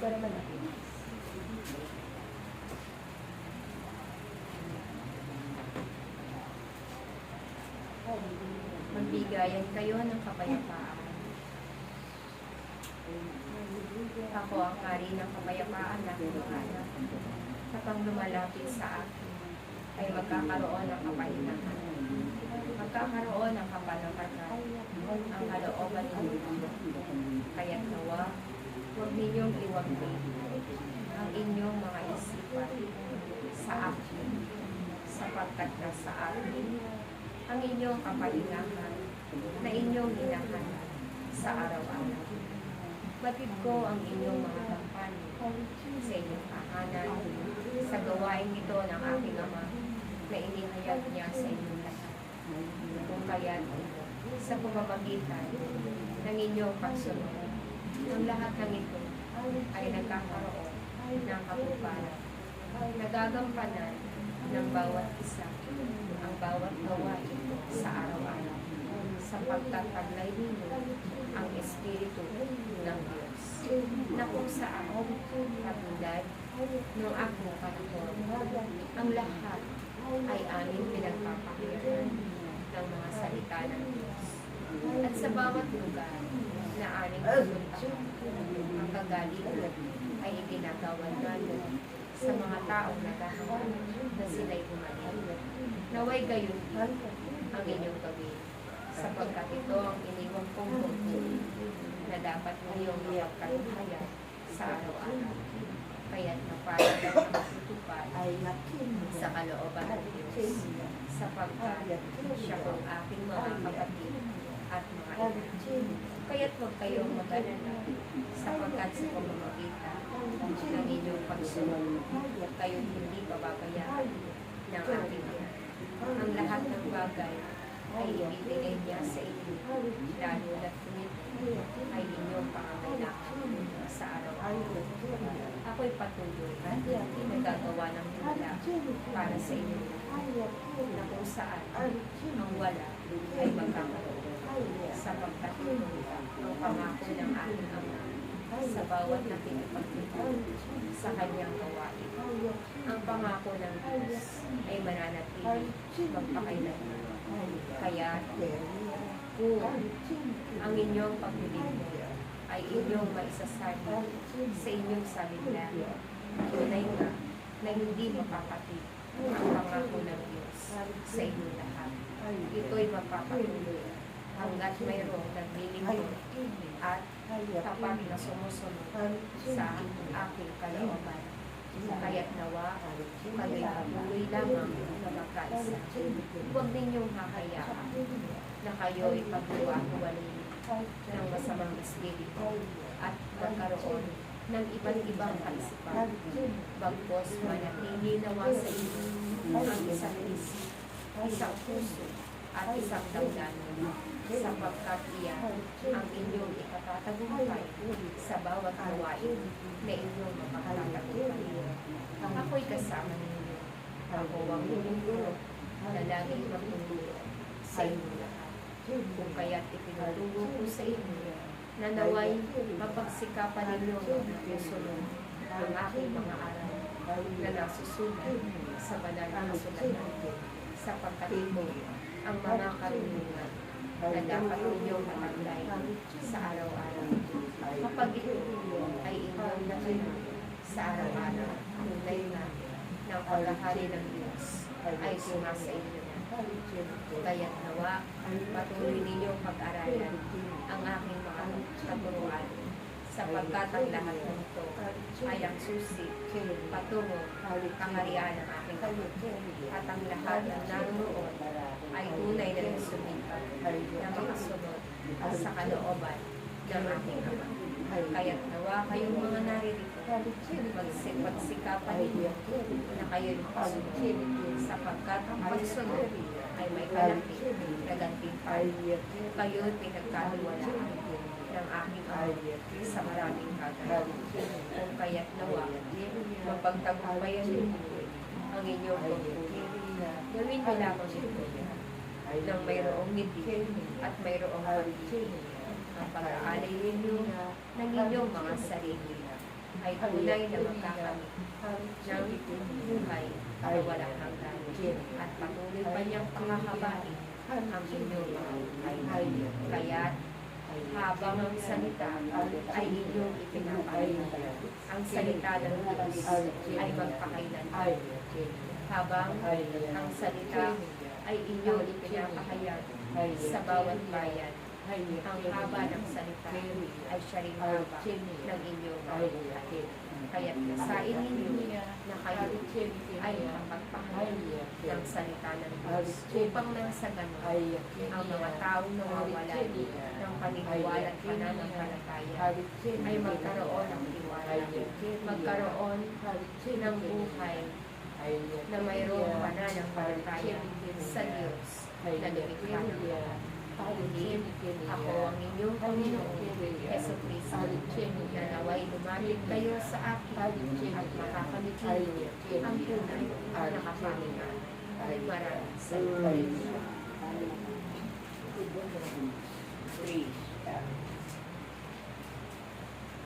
ka naman ah. Magbigayan kayo ng kapayapaan. Ako ang hari ng kapayapaan na anak. Kapag lumalapit sa akin, ay magkakaroon ng kapahinahan. Magkakaroon ng kapanatagan ang kalooban ninyo. Kaya't nawa, huwag ninyong iwagpin ang inyong mga isipan sa akin, sapagkat nasa akin ang inyong kapahinahan na inyong hinahanap sa araw-araw. Batid ko ang inyong mga kampanin sa inyong tahanan, sa gawain ito ng aking Ama na inihayag niya sa inyong lahat. Kung kaya't sa pamamagitan ng inyong pagsunod, ang lahat ng ito ay nagkakaroon ng kapupara. Nagagampanan ng bawat isa ang bawat gawain sa araw-araw, sapagkat taglay ninyo ang Espiritu ng Diyos, na kung saan katulad ng aking panahon, ang lahat ay aming pinagpapakinggan ng mga salita ng Diyos. At sa bawat lugar na aming pupuntahan, ang kagalingan ay iginagawan namin sa mga taong naghahangad na sila'y gumaling. Naway gayon ang inyong gawin, sapagkat ito ang iniwang kong tungkol na dapat ngayong ipagkaluhaya sa araw-araw. Kaya't napalad ang matutupad sa kalooban ng Diyos, sapagkat siya kong aking mga kapatid at mga ina. Kaya't huwag kayong mag-alala, sapagkat sa pamamagitan ng inyong pagsunod, kayo'y hindi pababayaan ng aking ina. Ang lahat ng bagay ay ibibigay niya sa inyo, lalo na't ito ay inyong pangangailangan sa araw-araw. Ako'y patuloy at nagagawa ng himala para sa inyo na kung saan ang wala ay magkakaroon, sapagkat ito ang pangako ng aking Ama sa bawat nakikipagtutulong sa kanyang gawain. Ang pangako ng Diyos ay mananatili magpakailanman. Kaya kung ang inyong paglilingkod ay inyong maisasabi sa inyong salita, tunay nga na hindi makakapit ang pangako ng Diyos sa inyong lahat. Ito'y mapapatuloy hanggat mayroong naglilingkod at tapat na sumusunod sa aking kalooban. Kaya't nawa, kayo'y patuloy lamang na magkaisa. Huwag ninyong hahayaan na kayo'y pagluwa-huwalay ng masamang espiritu at magkaroon ng iba't ibang kaisipan. Bagpos manatili nawa sa inyo ang isang isip, isang puso, at isang damdamin, sapagkat iyan ang inyong ikatatagumpay sa bawat gawain na inyong mapagtatagumpay. Ako'y kasama ninyo. Ako ang inyong guro na laging magtuturo sa inyo lahat. Kung kaya't itinuturo ko sa inyo na naway mapagsikapan ninyo na susunod ang aking mga aral na nasusulat sa banal na kasulatan, sapagkat ito ang mga karunungan na dapat ninyong mataglay sa araw-araw. Kapag ito ay inyong nakinig sa araw-araw, tunay na ng paghahari ng Diyos ay sumasa inyo na. Kaya't nawa, patuloy ninyong pag-aralan ang aking mga katuruan, sapagkat ang lahat ng ito ay ang susi patungo kaharian ng aking Ama. At ang lahat ng naroon ay tunay na nagsumikap na makasunod sa kalooban ng aking Ama. Kaya't nawa kayong mga naririto, magsikapan ninyo na kayo'y makasunod, sapagkat ang pagsunod ay may kalapit na gantimpala. Kayo'y pinagkatiwalaan ng aking Ama sa maraming kagaya. Kung kaya't nawa, mapagtagumpayan ninyo ang inyong pagpuli. Gawin niyo lamang ito nang mayroong ngiti at mayroong pagkiki. Ang pag-aalay ninyo ng inyong mga sarili ay tunay na magkakamit ng buhay na walang hanggan at patuloy pa niyang panghahabain ang inyong mga buhay. Kaya't habang ang salita ay inyong ipinapakita, ang salita ng Diyos ay magpakailanman. Habang ang salita ay inyong ipinapahayag sa bawat bayan, ang haba ng salita ay siya rin haba ng inyong mga buhay. Kaya't nasain ninyo na kayo ay makapagpahayag ng salita ng Diyos upang nang sa ganon ang mga taong nawawalan ng paniniwala at pananampalataya ay magkaroon ng tiwala, magkaroon ng buhay na mayroong pananampalataya sa Diyos na lumikha ng lahat. Paulit, ako ang inyong Panginoon, Yesu Cristo, na naway lumapit kayo sa akin at makakamit ninyo ang tunay na kapangyarihan. Maraming salamat.